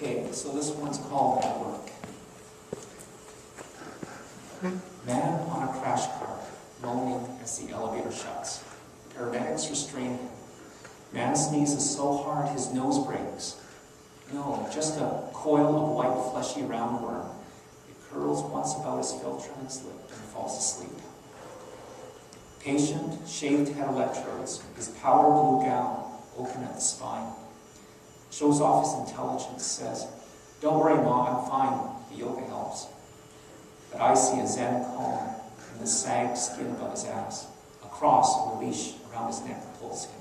Okay, so this one's called At Work. Man on a crash cart, moaning as the elevator shuts. Paramedics restrain him. Man sneezes so hard his nose breaks. No, just a coil of white fleshy roundworm. It curls once about his filtran's lip and falls asleep. Patient, shaved head electrodes, his powder blue gown open at the spine. Shows off his intelligence, says, "Don't worry, Ma, I'm fine. The yoga helps." But I see a Zen cone and the sagged skin above his ass, a cross on a leash around his neck that pulls him.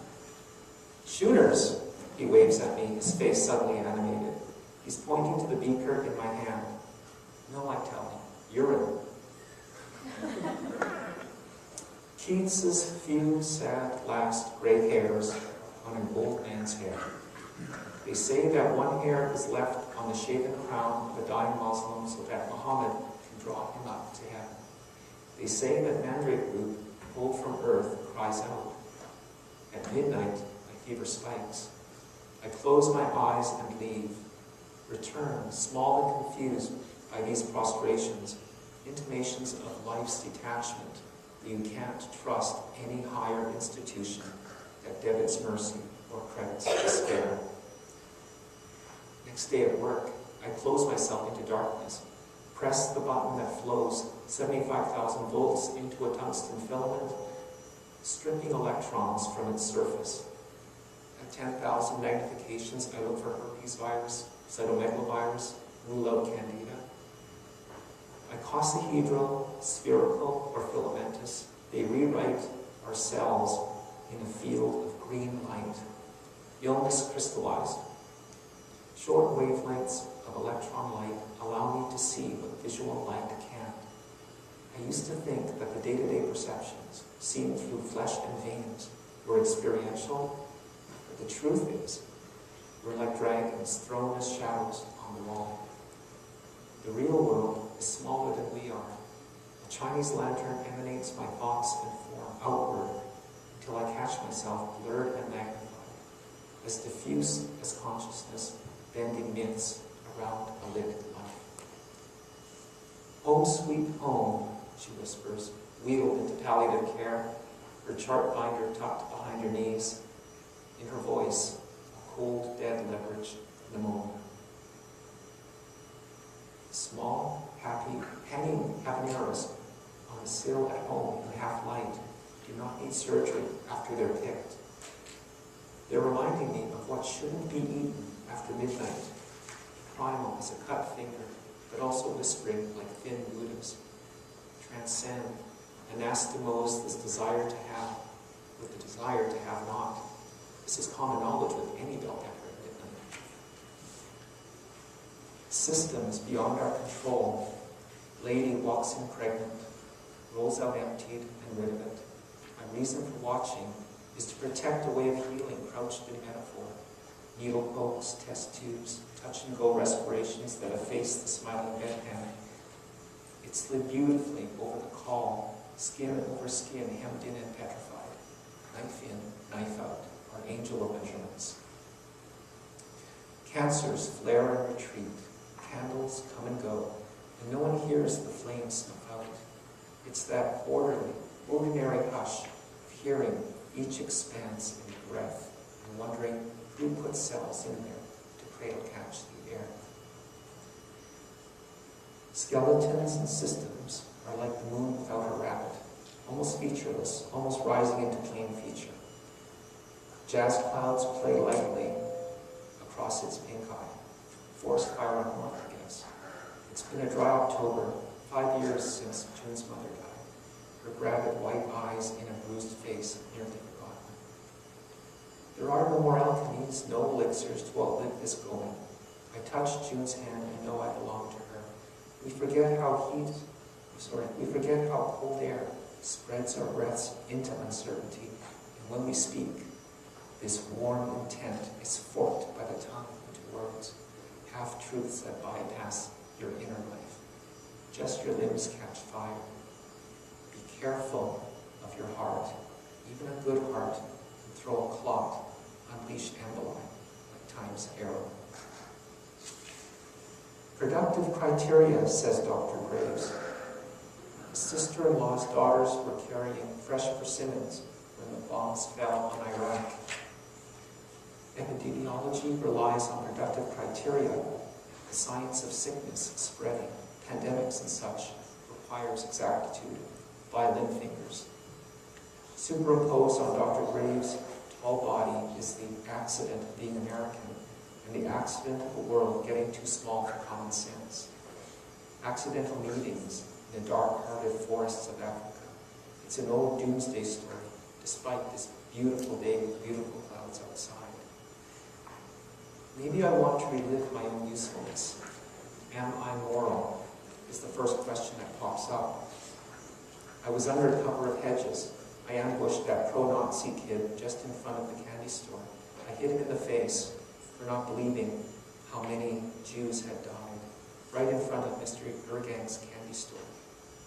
"Shooters!" He waves at me, his face suddenly animated. He's pointing to the beaker in my hand. "No," I tell him, "urine." Keats's few sad last gray hairs on an old man's hair. They say that one hair is left on the shaven crown of a dying Muslim so that Muhammad can draw him up to heaven. They say that mandrake root, pulled from earth, cries out. At midnight, my fever spikes. I close my eyes and leave. Return, small and confused by these prostrations, intimations of life's detachment, that you can't trust any higher institution that debits mercy or credits despair. Next day at work, I close myself into darkness, press the button that flows 75,000 volts into a tungsten filament, stripping electrons from its surface. At 10,000 magnifications, I look for herpes virus, cytomegalovirus, rule out candida. Icosahedral, spherical, or filamentous, they rewrite our cells in a field of green light. Illness crystallized. Short wavelengths of electron light allow me to see what visual light can't. I used to think that the day-to-day perceptions, seen through flesh and veins, were experiential, but the truth is, we're like dragons thrown as shadows on the wall. The real world is smaller than we are. A Chinese lantern emanates my thoughts and form outward until I catch myself blurred and magnified, as diffuse as consciousness, bending myths around a lit life. "Home sweet home," she whispers, wheeled into palliative care, her chart binder tucked behind her knees. In her voice, a cold, dead leverage pneumonia. Small, happy, hanging habaneros on the sill at home in half light do not need surgery after they're picked. They're reminding me of what shouldn't be eaten after midnight. Primal as a cut finger, but also whispering like thin Buddhas. Transcend, anastomose this desire to have with the desire to have not. This is common knowledge with any bell-pepper at midnight. Systems beyond our control. Lady walks in pregnant, rolls out emptied and rid of it. My reason for watching is to protect a way of healing crouched in metaphor. Needle pokes, test tubes, touch-and-go respirations that efface the smiling bedpan. It slid beautifully over the caul, skin over skin, hemmed in and petrified. Knife in, knife out, our angel of measurements. Cancers flare and retreat. Candles come and go, and no one hears the flames snuff out. It's that orderly, ordinary hush of hearing each expanse in breath and wondering who put cells in there to cradle catch the air. Skeletons and systems are like the moon without a rabbit, almost featureless, almost rising into plain feature. Jazz clouds play lightly across its pink eye. Forest fire up north, I guess. It's been a dry October, 5 years since June's mother died. Her gravid white eyes in a bruised face nearly forgotten. There are no more alchemies, no elixirs to outlive this going. I touch June's hand and know I belong to her. We forget how cold air spreads our breaths into uncertainty. And when we speak, this warm intent is forked by the tongue into words, half-truths that bypass your inner life. Just your limbs catch fire. Be careful of your heart. Even a good heart can throw a clot, unleash emboli, like time's arrow. Productive criteria, says Dr. Graves. His sister-in-law's daughters were carrying fresh persimmons when the bombs fell on Iraq. Epidemiology relies on productive criteria. The science of sickness, spreading, pandemics and such requires exactitude, violin fingers. Superimposed on Dr. Graves' tall body is the accident of being American and the accident of the world getting too small for common sense. Accidental meetings in the dark-hearted forests of Africa. It's an old doomsday story, despite this beautiful day with beautiful clouds outside. Maybe I want to relive my own usefulness. Am I moral? Is the first question that pops up. I was under cover of hedges. I ambushed that pro-Nazi kid just in front of the candy store. I hit him in the face for not believing how many Jews had died, right in front of Mr. Ergang's candy store.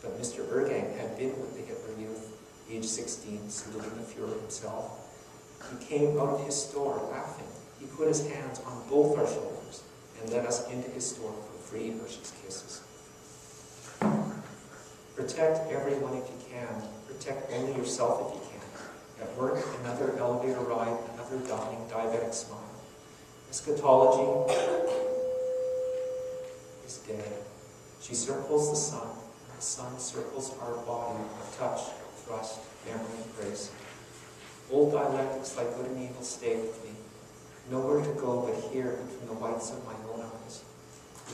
But Mr. Ergang had been with the Hitler Youth, age 16, saluting the Fuhrer himself. He came out of his store laughing. He put his hands on both our shoulders and led us into his store for free Hershey's Kisses. Protect everyone if you can. Protect only yourself if you can. At work, another elevator ride, another dying diabetic smile. Eschatology is dead. She circles the sun, and the sun circles our body of touch, thrust, memory, and grace. Old dialectics like good and evil stay with me. Nowhere to go but here between the whites of my own eyes.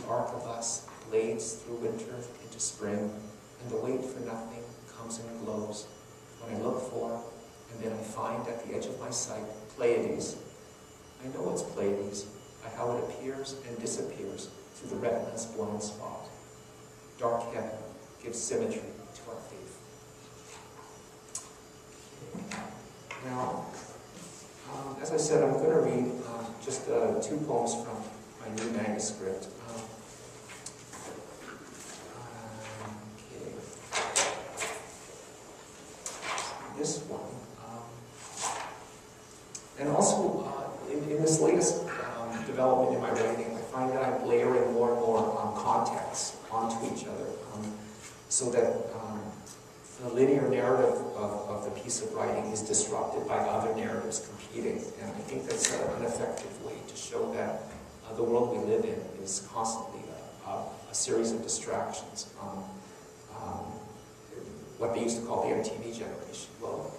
The arc of us blades through winter into spring, and the wait for nothing comes and glows. When I look for, and then I find at the edge of my sight, Pleiades. I know it's Pleiades by how it appears and disappears through the retina's blind spot. Dark heaven gives symmetry to our faith. Okay. Now, as I said, I'm going to read just 2 poems from my new manuscript. Okay. This one. And also, in this latest development in my writing, I find that I'm layering more and more context onto each other, so that the linear narrative of the piece of writing is disrupted by other narratives competing. And I think that's an effective way to show that the world we live in is constantly a series of distractions. What they used to call the MTV generation. Well,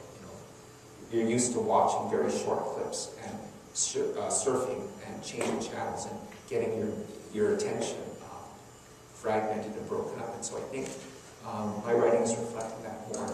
you're used to watching very short clips and surfing and changing channels and getting your attention fragmented and broken up. And so I think my writing is reflecting that more